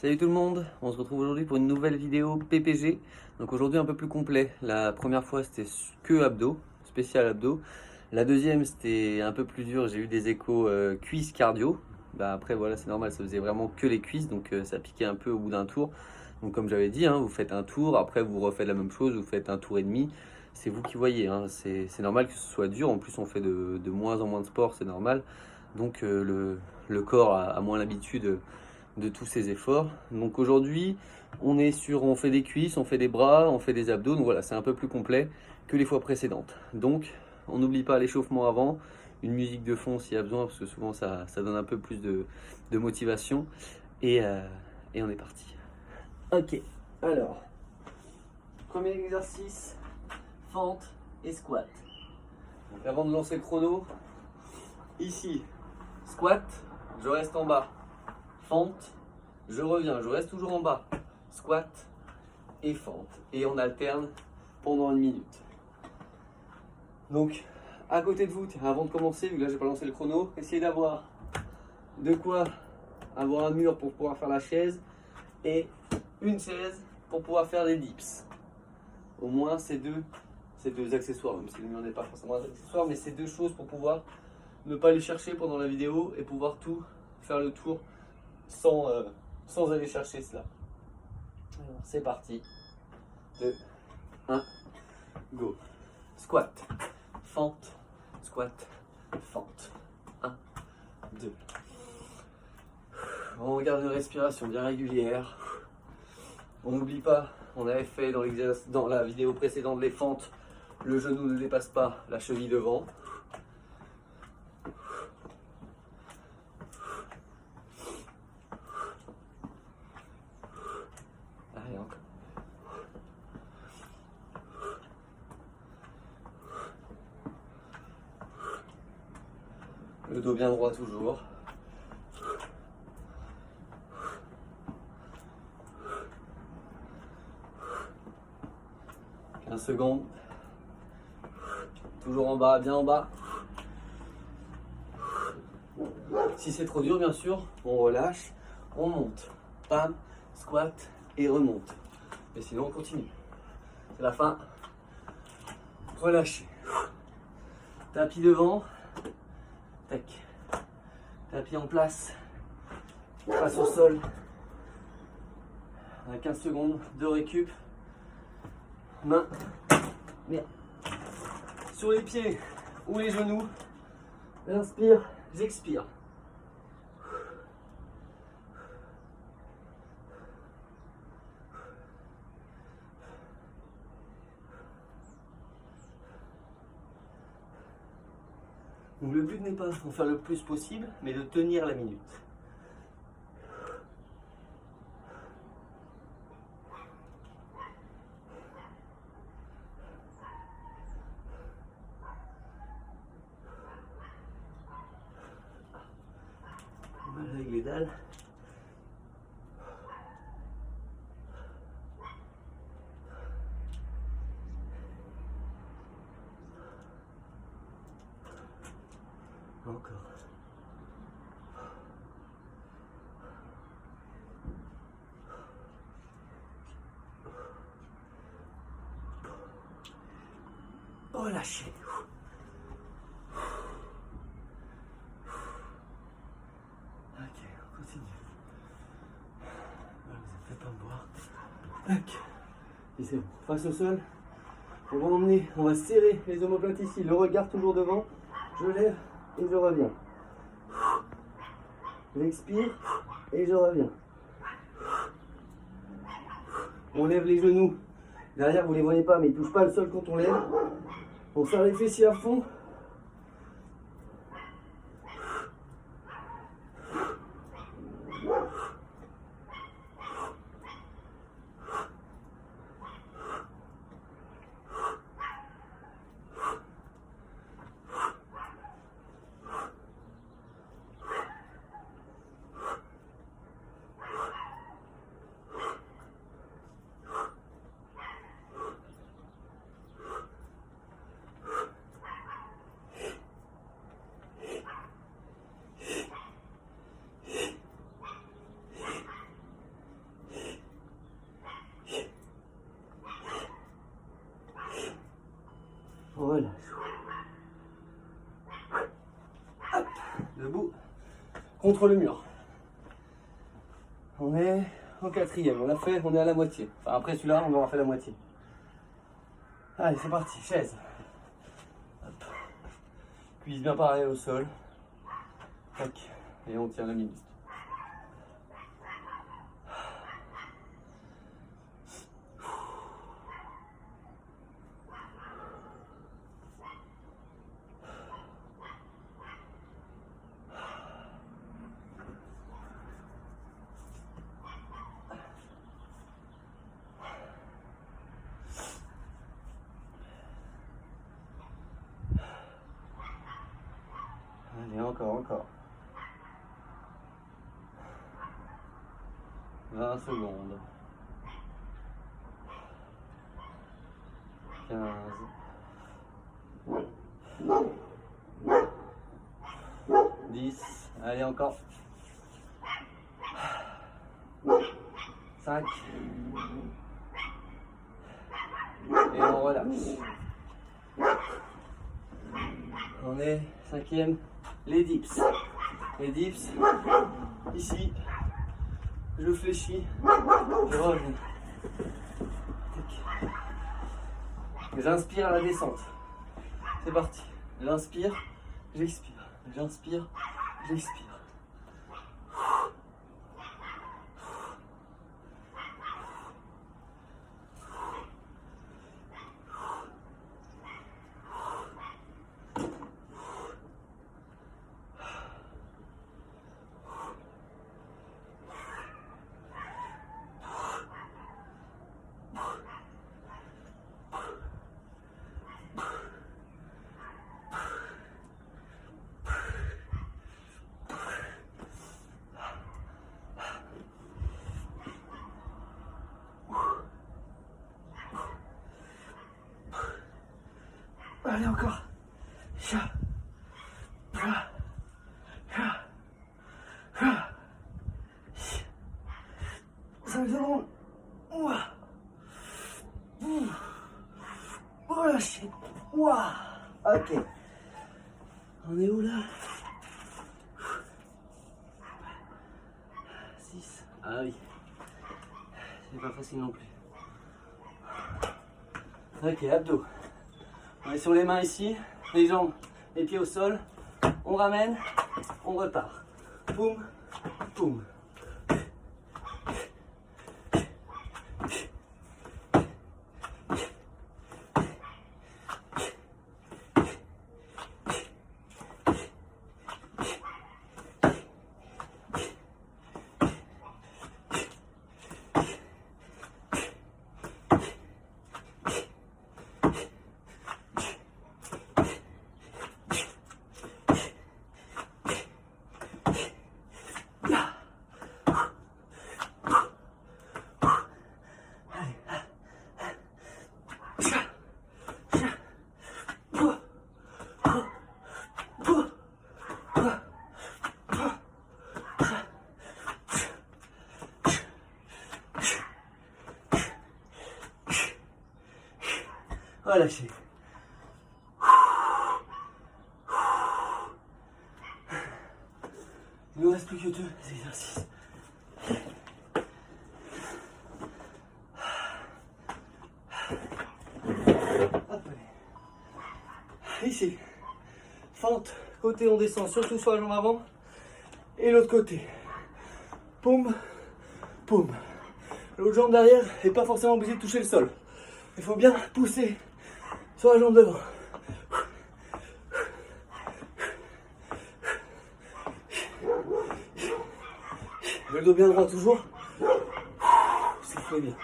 Salut tout le monde, on se retrouve aujourd'hui pour une nouvelle vidéo PPG. Donc aujourd'hui un peu plus complet. La première fois c'était que abdos, spécial abdos. La deuxième c'était un peu plus dur, j'ai eu des échos cuisses cardio. Après voilà, c'est normal, ça faisait vraiment que les cuisses, donc ça piquait un peu au bout d'un tour. Donc comme j'avais dit, vous faites un tour, après vous refaites la même chose, vous faites un tour et demi. C'est vous qui voyez, c'est normal que ce soit dur. En plus on fait de moins en moins de sport, c'est normal. Donc le corps a moins l'habitude de tous ces efforts. Donc aujourd'hui, on fait des cuisses, on fait des bras, on fait des abdos. Donc voilà, c'est un peu plus complet que les fois précédentes. Donc on n'oublie pas l'échauffement avant, une musique de fond s'il y a besoin, parce que souvent ça donne un peu plus de motivation. Et on est parti. Ok, alors, premier exercice, fente et squat. Donc avant de lancer le chrono, ici, squat, je reste en bas. Fente, je reviens, je reste toujours en bas. Squat et fente. Et on alterne pendant 1 minute. Donc, à côté de vous, avant de commencer, vu que là j'ai pas lancé le chrono, essayez d'avoir de quoi avoir un mur pour pouvoir faire la chaise et une chaise pour pouvoir faire des dips. Au moins ces deux accessoires, même si le mur n'est pas forcément un accessoire, mais ces deux choses pour pouvoir ne pas les chercher pendant la vidéo et pouvoir tout faire le tour sans aller chercher cela. Alors, c'est parti. 2, 1, go. Squat, fente, squat, fente. 1, 2. On garde une respiration bien régulière. On n'oublie pas, on avait fait dans la vidéo précédente les fentes, le genou ne dépasse pas la cheville devant. Allez, encore. Le dos bien droit toujours. Un second. Toujours en bas, bien en bas. Si c'est trop dur, bien sûr, on relâche, on monte. Pam, squat et remonte. Et sinon, on continue. C'est la fin. Relâchez. Tapis devant. Tac. Tapis en place. Face au sol. On a 15 secondes de récup. Main. Merde. Sur les pieds ou les genoux. J'inspire, j'expire. Donc le but n'est pas d'en faire le plus possible, mais de tenir la minute. Mal avec les dalles. Encore. Relâchez. Ok, on continue. Voilà, vous êtes fait pas me voir. Tac. Et c'est bon. Face au sol. On va emmener, on va serrer les omoplates ici. Le regard toujours devant. Je lève et je reviens. J'expire et je reviens. On lève les genoux. Derrière, vous ne les voyez pas, mais ils ne touchent pas le sol quand on lève. On serre les fessiers à fond. contre le mur. On est en quatrième, on l'a fait, on est à la moitié. Enfin, après celui-là, on aura fait la moitié. Allez, c'est parti, chaise. Hop. Cuisse bien pareil au sol. Tac. Et on tient la minute. Allez, encore. 20 secondes. 15. 10. Allez, encore. 5. Et on relâche. On est cinquième. Les dips. Les dips. Ici. Je fléchis. Je reviens. J'inspire à la descente. C'est parti. J'inspire. J'expire. J'inspire. J'expire. Allez, encore. 5 secondes. Relâchez. Ok. On est où là? 6. Ah oui. C'est pas facile non plus. Ok, abdos. On est sur les mains ici, les jambes, les pieds au sol. On ramène, on repart. Poum, poum. Relâchez. Il nous reste plus que 2 exercices. Hop, ici, fente, côté on descend surtout sur la jambe avant et l'autre côté. Poum, poum. L'autre jambe derrière n'est pas forcément obligée de toucher le sol. Il faut bien pousser sur la jambe devant. Le dos bien droit toujours. C'est très bien.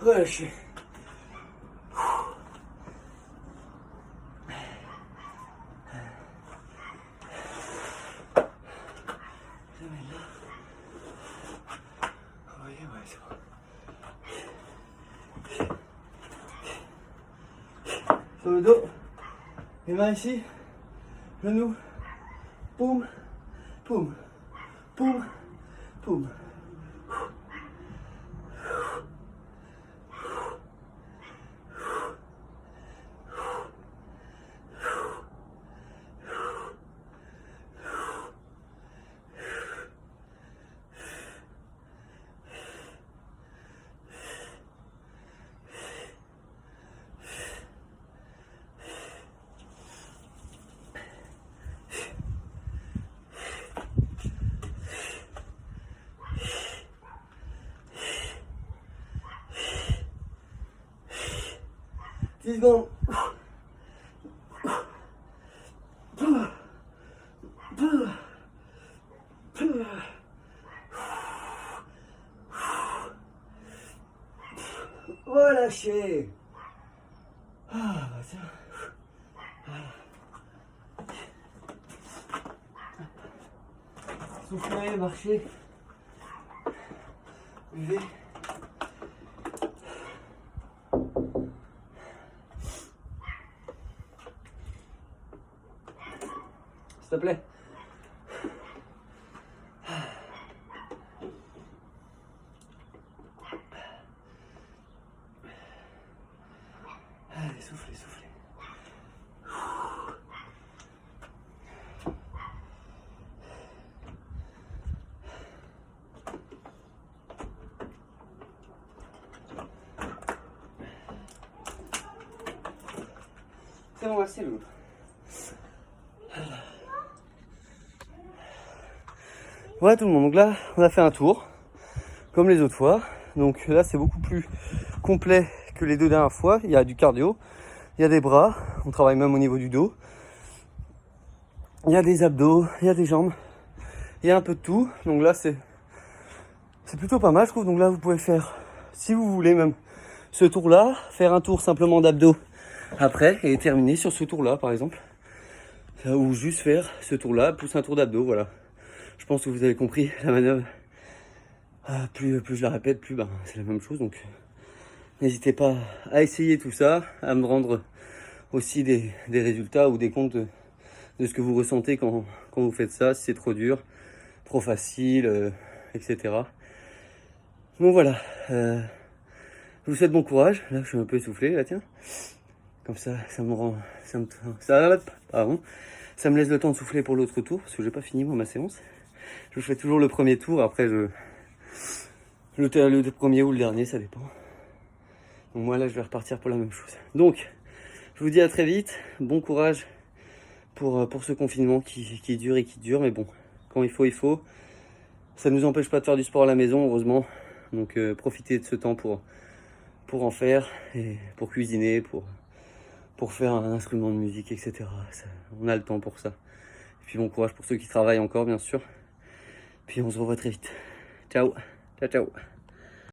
Relâchez. sur le dos. Les mains ici. Genoux. Poum. Poum. Poum. Poum. Dix secondes. Relâchez. Ah, bah tiens. Soufflez, marchez. Buvez. S'il te plaît. Allez, soufflez, soufflez. C'est bon, c'est lourd. Voilà tout le monde, donc là on a fait un tour comme les autres fois, donc là c'est beaucoup plus complet que les deux dernières fois. Il y a du cardio, il y a des bras, on travaille même au niveau du dos, il y a des abdos, il y a des jambes, il y a un peu de tout, donc là c'est plutôt pas mal je trouve. Donc là vous pouvez faire, si vous voulez même, ce tour là, faire un tour simplement d'abdos après et terminer sur ce tour là par exemple, ou juste faire ce tour là plus un tour d'abdos. Voilà, je pense que vous avez compris la manœuvre. Plus je la répète, plus c'est la même chose. Donc n'hésitez pas à essayer tout ça, à me rendre aussi des résultats ou des comptes de ce que vous ressentez quand vous faites ça, si c'est trop dur, trop facile, etc. Donc voilà, je vous souhaite bon courage. Là je suis un peu essoufflé, là tiens. Comme ça me laisse le temps de souffler pour l'autre tour, parce que j'ai pas fini moi ma séance. Je fais toujours le premier tour, après le premier ou le dernier, ça dépend. Donc moi là je vais repartir pour la même chose. Donc je vous dis à très vite, bon courage pour ce confinement qui dure et qui dure, mais bon, quand il faut. Ça ne nous empêche pas de faire du sport à la maison, heureusement. Donc profitez de ce temps pour en faire, et pour cuisiner, pour faire un instrument de musique, etc. On a le temps pour ça. Et puis bon courage pour ceux qui travaillent encore, bien sûr. Puis on se revoit très vite. Ciao, ciao, ciao.